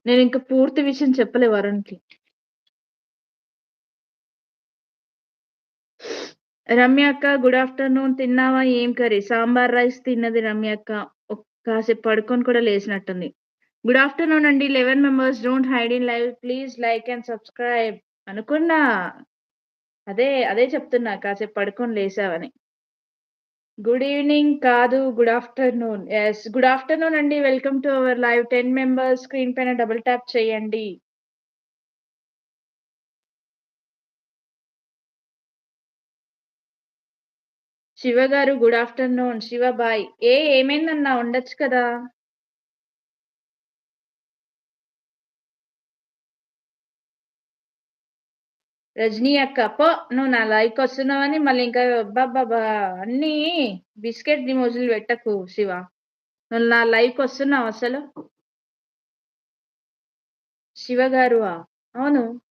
నేనింక పూర్తి విషయం చెప్పలే వరుణ్‌కి. రమ్య అక్క గుడ్ ఆఫ్టర్‌నూన్ తిన్నావా? ఏం కర్రీ? సాంబార్ రైస్ తిన్నది రమ్య అక్క. కాసేపు పడుకొని కూడా లేసినట్టుంది. గుడ్ ఆఫ్టర్‌నూన్ అండి. 11 members don't hide in live. Please like and subscribe. అనుకున్నా. అదే చెప్తున్నా కాసేపు పడుకొని లేసావని. గుడ్ ఈవెనింగ్ కాదు. Good afternoon. Yes. Good afternoon అండి. Welcome to our live. 10 members screen పైన డబుల్ టాప్ చేయండి. శివ గారు గుడ్ ఆఫ్టర్‌నూన్. శివ బాయ్. ఏమైందన్నా ఉండొచ్చు కదా! రజనీ అక్క నువ్వు నా లైవ్‌కొస్తున్నావని మళ్ళీ ఇంకా అబ్బబ్బబ్బా! అన్నీ బిస్కెట్ ఇమోజిలు పెట్టకు శివ. నువ్వు నా లైవ్‌కొస్తున్నావా అసలు? శివ గారువా? అవును.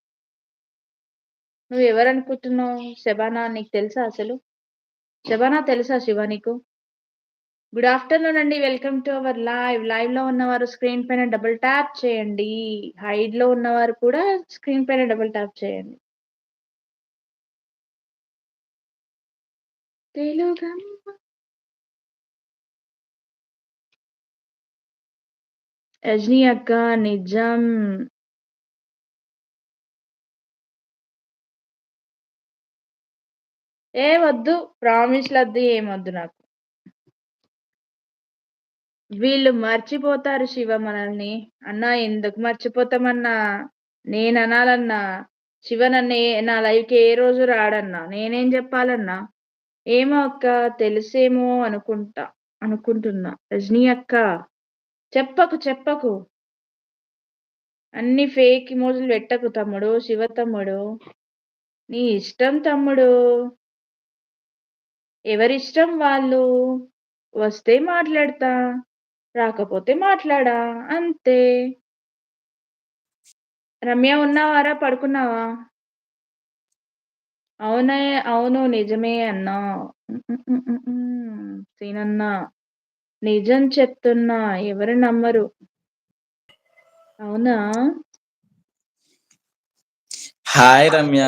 నువ్వెవరనుకుంటున్నావు? శబానా నీకు తెలుసా అసలు? శబానా తెలుసా శివ నీకు? గుడ్ ఆఫ్టర్‌నూన్ అండి. Welcome to our live. లైవ్‌లో ఉన్నవారు స్క్రీన్ పైన డబుల్ టాప్ చేయండి. హైడ్‌లో ఉన్నవారు కూడా స్క్రీన్ పైన డబుల్ టాప్ చేయండి. తెలుగమ్మ రజనీ అక్క నిజం. వద్దు. ప్రామిస్‌లొద్దు ఏమొద్దు నాకు. వీళ్ళు మర్చిపోతారు శివ మనల్ని. అన్నా ఎందుకు మర్చిపోతామన్నా? నేననాలన్నా. శివ నా లైవ్‌కి ఏ రోజు రాడన్నా. నేనేం జెప్పాలన్నా? ఏమో అక్క తెలుసేమో అనుకుంటున్నా. రజనీ అక్క చెప్పకు. అన్ని ఫేక్ ఇమోజిలు పెట్టకు తమ్ముడు. శివ తమ్ముడు. నీ ఇష్టం తమ్ముడు. ఎవరిష్టం వాళ్ళు. వస్తే మాట్లాడతా. రాకపోతే మాట్లాడా. అంతే. రమ్య ఉన్నావారా? పడుకున్నావా? అవును. నిజమే అన్నా. సీనన్నా. నిజం చెప్తున్నా. ఎవరు నమ్మరు. అవునా? హాయ్ రమ్య.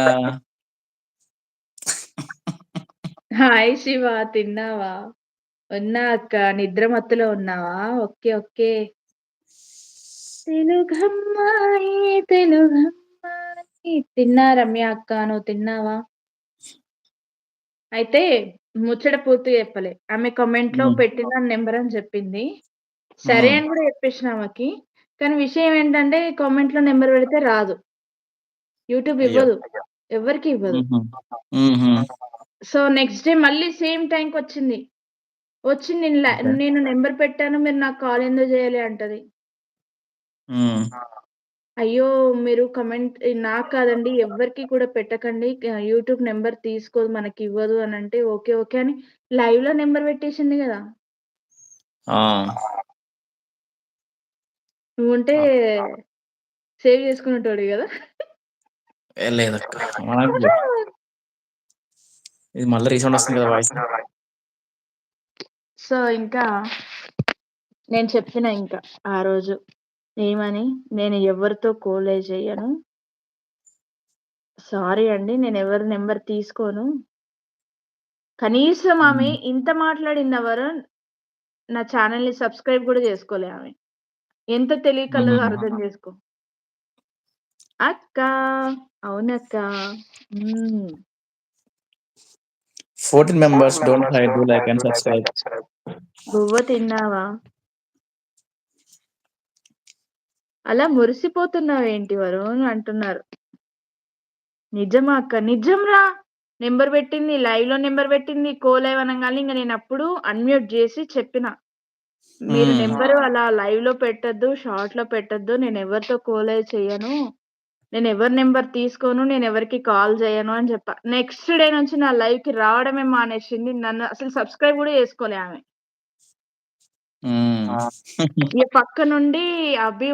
హాయ్ శివ. తిన్నావా? ఉన్నా అక్క. నిద్ర మత్తులో ఉన్నావా? ఓకే. తెలుగమ్మాయి. తిన్నా రమ్య అక్క. నువ్వు తిన్నావా? అయితే ముచ్చట పూర్తిగా చెప్పలే. ఆమె కామెంట్‌లో పెట్టిన నంబర్ అని చెప్పింది. సరే అని కూడా చెప్పేసిన ఆమెకి. కానీ విషయం ఏంటంటే కామెంట్‌లో నంబర్ పెడితే రాదు. యూట్యూబ్ ఇవ్వదు. ఎవ్వరికీ ఇవ్వదు. సో, నెక్స్ట్ డే మళ్ళీ సేమ్ టైమ్‌కొచ్చింది. వచ్చి నేను నంబర్ పెట్టాను. మీరు నాకు కాల్ ఎందుకు చేయలే అంటది. అయ్యో! మీరు కామెంట్ నాకు కాదండి ఎవ్వరికీ కూడా పెట్టకండి. యూట్యూబ్ నంబర్ తీసుకోదు మనకివ్వదు అనంటే ఓకే అని లైవ్‌లో నంబర్ పెట్టేసింది గదా! నువ్వుంటే సేవ్ చేసుకునేటోడివి గదా! లేదక్క. మనకు ఇది మళ్ళీ రీసౌండ్ వస్తుంది కదా వాయిస్. సో, ఇంకా నేను చెప్పిన ఇంకా ఆ రోజు ఏమని, నేను ఎవరితో కోలే చెయ్యను. సారీ అండి. నేనెవరి నంబర్ తీసుకోను. కనీసం ఆమె ఇంత మాట్లాడిందా వరుణ్, నా ఛానెల్‌ని సబ్స్క్రైబ్ గూడా చేసుకోలే ఆమె. ఎంత తెలివి కల్లదో అర్థం చేసుకో. అక్కా. అవునక్క. 14 members don't hide, do like and subscribe. బువ్వ తిన్నావా? అలా మురిసిపోతున్నావేంటి వరుణ్ అంటున్నారు. నిజమా అక్క? నిజంరా. నంబర్ పెట్టింది. లైవ్‌లో నంబర్ పెట్టింది. లైవ్ అనంగానే ఇంక నేనప్పుడు అన్‌మ్యూట్ జేసి చెప్పిన. మీరు నంబరు అలా లైవ్‌లో పెట్టొద్దు. షార్ట్‌లో పెట్టొద్దు. నేనెవరితో లైవ్ చెయ్యను. నేనెవరి నంబర్ తీసుకోను. నేనెవరికీ కాల్ జేయను అని జెప్పా. నెక్స్ట్ డే నుంచి నా లైవ్‌కి రావడమే మానేసింది. నన్ను అసలు సబ్స్క్రైబ్ గూడా చేసుకోలే ఆమె. ఈ పక్క నుండి అభి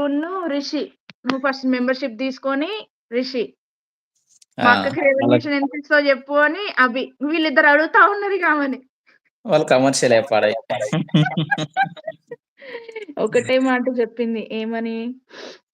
రిషి. నువ్వు ఫస్ట్ మెంబర్‌షిప్ తీసుకొని రిషి. మా అక్కకి రెవల్యూషన్ ఎంత ఇస్తావో జెప్పు అని అభి. వీళ్ళిద్దరు అడుగుతా ఉన్నారిగ ఆమెని. వాళ్ళు కమర్షియలే పాడై. ఒకటే మాట చెప్పింది. ఏమని?